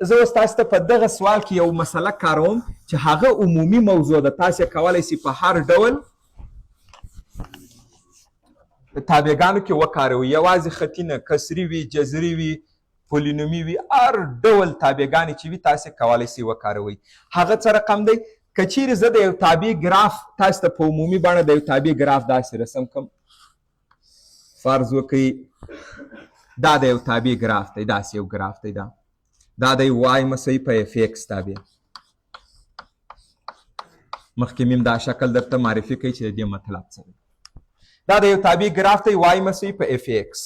زه اوس تاسو ته په دغه سوال کې یو مسله کاروم چې هغه عمومي موضوع ده. تاسو کولی شئ په هر ډول تابعګانو کې وکاروئ، یوازې خطي نه، کسري وي، جذري وي، پولینومي وي، هر ډول تابعګانې چې وي تاسو کولی شئ وکاروئ. هغه څه رقم دی؟ که چیرې زه د یو تابع ګراف تاسو ته په عمومي بڼه د یو تابع ګراف داسې رسم کړم، فرض وکړئ دا د یو تابع ګراف دی، داسې یو ګراف دی، دا دی وای مساوي په اف ایکس تابع. مخکې مې دا شکل درته معرفي کوي چې د دې مطلب څه دی. دا د یو تابع ګراف دی وای مساوي په اف ایکس.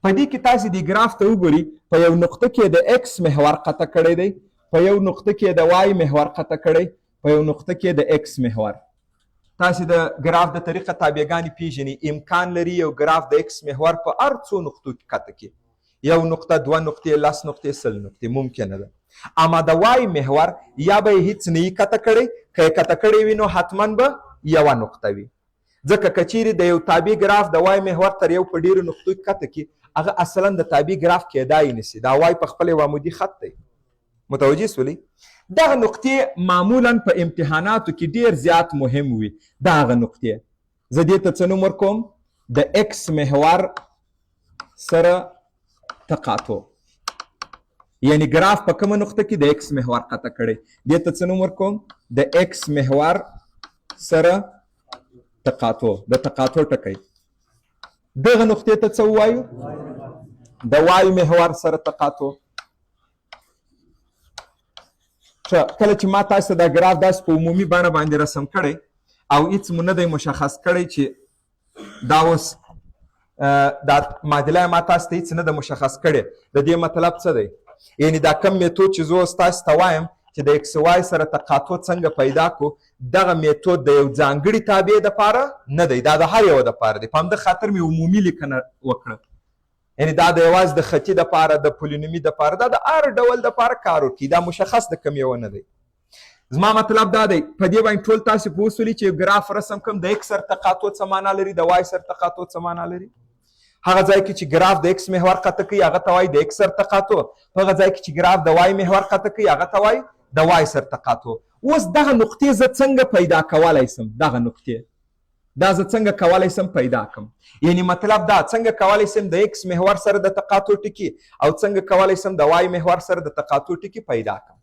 په دې کې تاسو د ګراف ته وګورئ، په یو نقطه کې د ایکس محور قطع کړی دی، په یو نقطه کې د وای محور قطع کړی، په یو نقطه کې د ایکس محور. تاسو د ګراف د طریقه تابعګانې پیژنئ. امکان لري یو ګراف د ایکس محور په هر څو نقطو کې قطع کړي، یو نقطه، دوه نقطې، 10 نقطې، 100 نقطې ممکنه ده. اما د وای محور یا به هیڅ نه یې قطع کړی، که یې قطع کړی وي نو حتما به یوه نقطه وي. ځکه که چیرې د یو تابع ګراف د وای محور تر یو په ډېرو نقطو کې قطع کړي، هغه اصلا د تابع ګراف کیدای نشي. دا وای په خپل یو عمودي خط دی. متوجه سولئ؟ دغه نقطې معمولا په امتحاناتو کې ډېر زیات مهم وي. دغه نقطې زه دې ته څه نوم ورکوم؟ د ایکس محور سره تقاطع. یعنی ګراف په کومه نقطه کې د ایکس محور قطع کړی، دې ته څه نوم ورکوم؟ د ایکس محور سره تقاطع، د تقاطع ټکی. دغه نقطې ته څه ووایو؟ د وای محور سره تقاطع. کله چې ما تاسو ته دا ګراف داسې په عمومي بڼه باندې رسم کړی او هیڅ مو نه دی مشخص کړی چې دا اوس دا معادله ما تاسو ته هیڅ نه ده مشخص کړې، د دې مطلب څه دی؟ یعنی دا کم میتود چې زه اوس تاسو ته وایم چې د ایکس وای سره تقاطع څنګه پیدا کړو، دغه میتود د یو ځانګړي تابع دپاره نه دی، دا د هر یو دپاره دی. په همده خاطر مې عمومي لیکنه وکړه. یعنی دا د یوازې د خطي دپاره، د پولینومي دپاره، دا د هر ډول دپاره کار ورکوي. دا مشخص د کم یوه نه دی. زما مطلب دا دی په دې باندې ټول تاسو پوه سولئ چې ګراف رسم کړم، د ایکس سره تقاطع څه معنا لري، د وای سره تقاطع څه معنا لري. هغه ځای کې چې ګراف د ایکس محور قطع کوي هغه ته وایي د ایکس سره تقاطع، هغه ځای کې چې ګراف د وای محور قطع کوي هغه ته وایي د وای سره تقاطع. اوس دغه نقطې زه څنګه پیدا کولی شم؟ دغه نقطې دا زه څنګه کولی شم پیدا کړم؟ یعنی مطلب دا څنګه کولی شم د ایکس محور سره د تقاطع ټکي او څنګه کولی شم د وای محور سره د تقاطع ټکي پیدا کړم.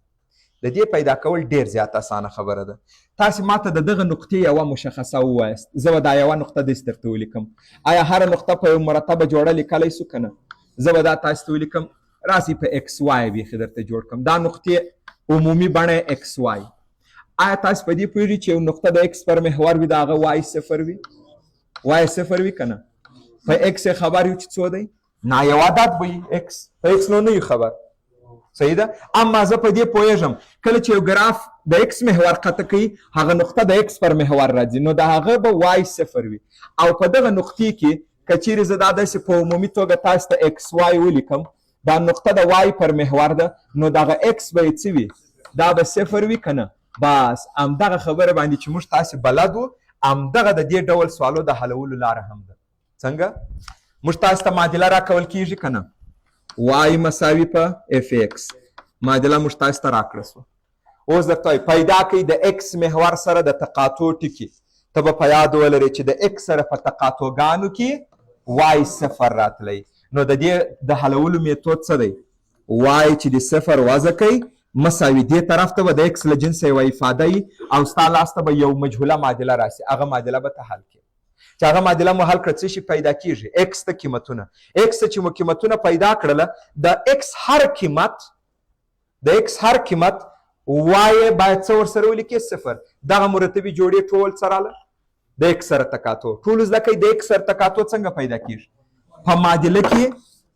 د دې پیدا کول ډیر زیات اسانه خبره ده. تاسو ماته د دغه نقطې یوه مشخصه ووایاست، زه به دا یوه نقطه داسې درته ولیکم. آیا هره نقطه په یو مرتبه جوړه لیکلی شو که نه؟ زه به دا تاسو ته ولیکم، راسئ په ایکس وای بیخي درته جوړ کړم. دا نقطې عمومي بڼه ایکس وای. آیا تاسو په دې پوهېږئ چې یو نقطه د ایکس پر محور وي د هغه وای صفر وي؟ وای صفر وي که نه؟ په ایکس یې خبر یو چې څو دی؟ نایو عدد به وي. ایکس په ایکس نو نه یو خبر. صحیح ده؟ اما زه په دې پوهېږم کله چې یو ګراف د ایکس محور قطع کوي هغه نقطه د ایکس پر محور راځي نو د هغه به وای صفر وي. او په دغه نقطې کې که چیرې زه دا داسې په عمومي توګه تاسو ته ایکس وای ولیکم، دا نقطه د وای پر محور ده نو دغه ایکس به یې څه وي؟ دا به صفر وي که نه؟ بس همدغه خبره باندې چې موږ تاسې بلد وو، همدغه د دې ډول سوالو د حلولو لاره هم ده. څنګه؟ موږ تاسو ته معادله راکول کېږي که نه؟ وای مساوي په اف ایکس معادله موږ تاسو ته راکړه شوه. اوس درته وایي پیدا کوي د ایکس محور سره د تقاطع ټکي. ته به په یاد ولرې چې د ایکس سره په تقاطعګانو کې وای صفر راتلی. نو د دې د حلولو میتود څه دی؟ وای چې د صفر وضع کوي مساوي دې طرف ته به د ایکس له جنسه یوه افاده وي او ستا لاس ته به یو مجهوله معادله راسي. هغه معادله به ته حل کړې. چې هغه معادله مو حل کړه څه شي پیدا کېږي؟ ایکس ته قیمتونه. ایکس ته چې مو قیمتونه پیدا کړله د ایکس هر قیمت وای باید څه ورسره ولیکې؟ صفر. دغه مرتبې جوړې ټول څه راله؟ د ایکس سره تقاطع. ټول زده کوئ د ایکس سره تقاطع څنګه پیدا کېږي؟ په معادله کې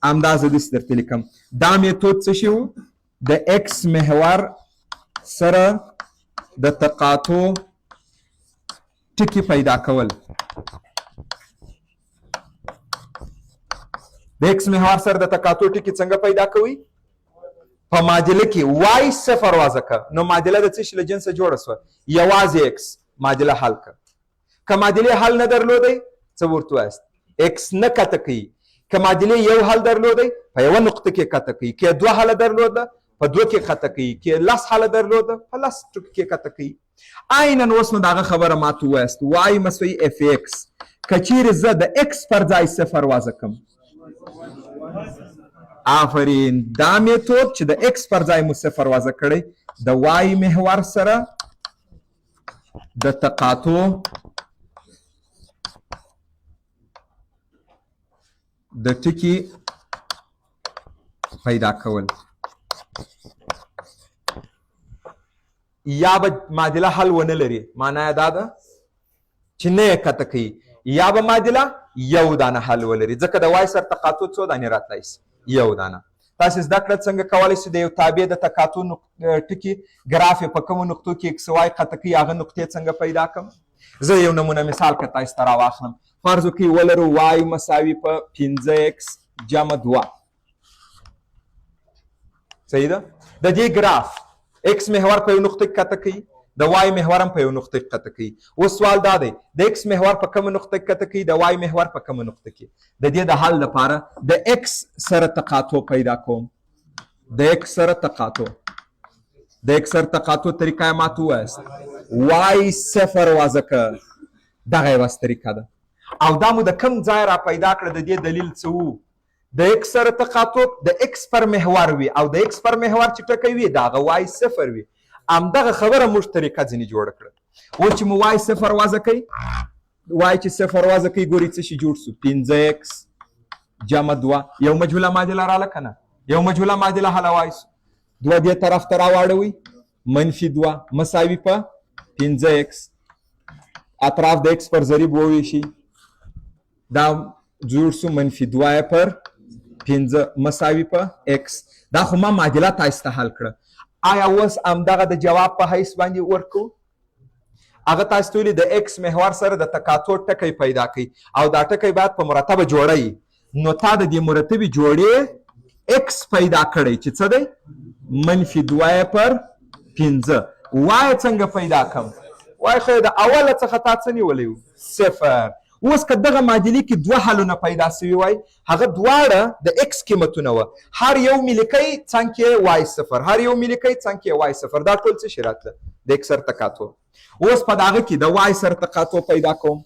همدا زه داسې درته لیکم. دا میتود څه شی و؟ د ایکس محور سره د تقاطع ټکي پیدا کول. د ایکس محور سره د تقاطع ټکي څنګه پیدا کوئ؟ په معادله کې وای صفر وضع کړه نو معادله د څه شي له جنسه جوړه شوه؟ یوازې ایکس. معادله حل کړه. که معادلې حل نه درلودی څه ورته وایاست؟ ایکس نه قطع کوي. که معادلې یو حل درلودی په یوه نقطه کې قطع کوي. که دوه حله درلوده په 2 کې قطع کوي کې 10 حله درلوده په 10 ټکو کې قطع کوي. عینا اوس نو دغه خبره ما ته ووایست وای مساوي اف ایکس که چیرې زه د ایکس پر ځای 0 وضع کړم. آفرین دا میتود چې د ایکس پر ځای مو 0 وضع کړی د وای محور سره د تقاطع د ټکي پیدا کول یا به معادله حل ونه لري. معنا یې دا ده چې نه یې قطع کوي یا به معادله یو دانه حل ولري ځکه د وای سره تقاطع څو دانې راتلی شي یو دانه. تاسې زده کړه څنګه کولی شئ د یو تابع د تقاطع ټکي ګراف یې په کومو نقطو کې اکس وای قطع کوي هغه نقطې څنګه پیدا کړم. زه یو نمونه مثال که تاسو ته راواخلم. فرض وکړئ ولرو وای مساوي په 5x جمع 2. صحیح ده؟ د دې ګراف ایکس محور په یو نقطه کې قطع کوي د وای محور هم په یو نقطه کې قطع کوي. اوس سوال دا دی د ایکس محور په کومه نقطه کې قطع کوي د وای محور په کومه نقطه کې. د دې د حل لپاره د ایکس سره تقاطع پیدا کوم. د ایکس سره تقاطع طریقه یې ما ته ووایست وای 0 وضع کړه دغه یې بس طریقه ده. او دا مو د کوم ځای را پیدا کړه د دې دلیل څه و د ایکس سره تقاطع د ایکس پر محور وي او د ایکس پر محور چې ټکی وي د هغه وای 0 وي. همدغه خبره موږ طریقه ځینې جوړه کړه. اوس چې مو وای 0 وضع کوي وای چې 0 وضع کوي ګورئ څه شي جوړ سو 5x جمع 2 یو مجهوله معادله راله که نه یو مجهوله معادله حل وایسو 2 دې طرف ته راواړوئ -2 مساوي په 5x اطراف د x پر ضریب وویشي دا جوړ سو -2 پر 5 مساوي په x. دا خو ما معادله تاسو ته حل کړه. آیا اوس همدغه د جواب په حیث باندې ورکو هغه تاسو ته ویلي د x محور سره د تقاطع ټکی پیدا کوي او دا ټکی باید په مرتبه جوړه وي. نو تا د دې مرتبې جوړې x پیدا کړی چې څه دی -2 پر 5. وای څنګه پیدا کړم وای خو د اوله څخه تا څه نیولی و 0. اوس که دغه معادلې کې 2 حلونه پیدا سوي وای هغه دواړه د x قیمتونه وه هر یو ملیکی څنګ کې وای 0 هر یو ملیکی څنګ کې وای 0 دا ټول څه شي راتله د x سره تقاطع. اوس په دغه کې د وای سره تقاطع پیدا کوم.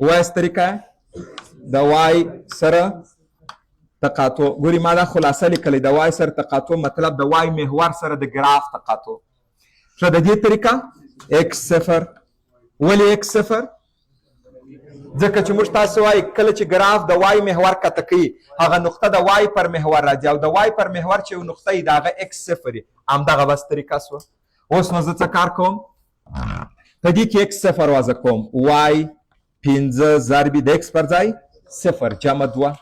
وایس طریقه د وای سره تقاطع ګوري ما دا خلاصه لیکلې د وای سره تقاطع مطلب د وای محور سره د ګراف تقاطع. ښه د دې طریقه x0 ولې x0 ځکه چې موږ تاسو وایي کله چې ګراف د وای محور قطع کوي هغه نقطه د وای پر محور راځي او د وای پر محور چې یو نقطه وي د هغه x0 وي همدغه بس طریقه سوه. اوس نو زه څه کار کوم په دې کې x0 وضع کوم وای 5 ضرب د x پر ځای 0 جمع 2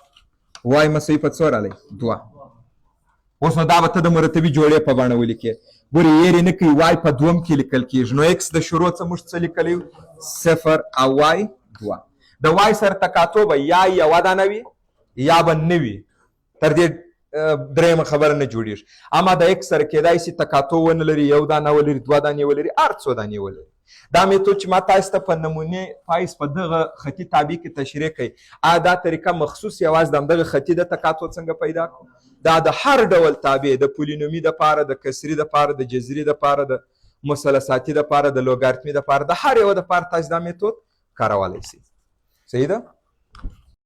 وای مساوي په څو رالی 2. اوس نو دا به ته د مرتبې جوړې په بڼه ولیکې ګورې یېرې نه کوي وای په 2 کې لیکل کېږي نو x د شروع څه موږ څه لیکلی 0 او وای 2. د وای سره تقاطع به یا یوه دانه وي یا به نه وي تر دې درېیمه خبره نه جوړېږي. اما د x سره کېدای شي تقاطع ونه لري یو دانه ولري 2 دانې ولري هر څو دانې ولري. دا میتود چې ما تاسو ته په نمونې پایس په دغه خطي تابع کې تشریح کوي دا طریقه مخصوص یوازې د همدغه خطي د تقاطع څنګه پیدا کړو دا د هر ډول تابع د پولینومي دپاره د کسري دپاره د جذري دپاره د مثلثاتي دپاره د لوګارتمي دپاره د هر یوه دپاره تاسو دا میتود کارولی شئ. صحیح ده؟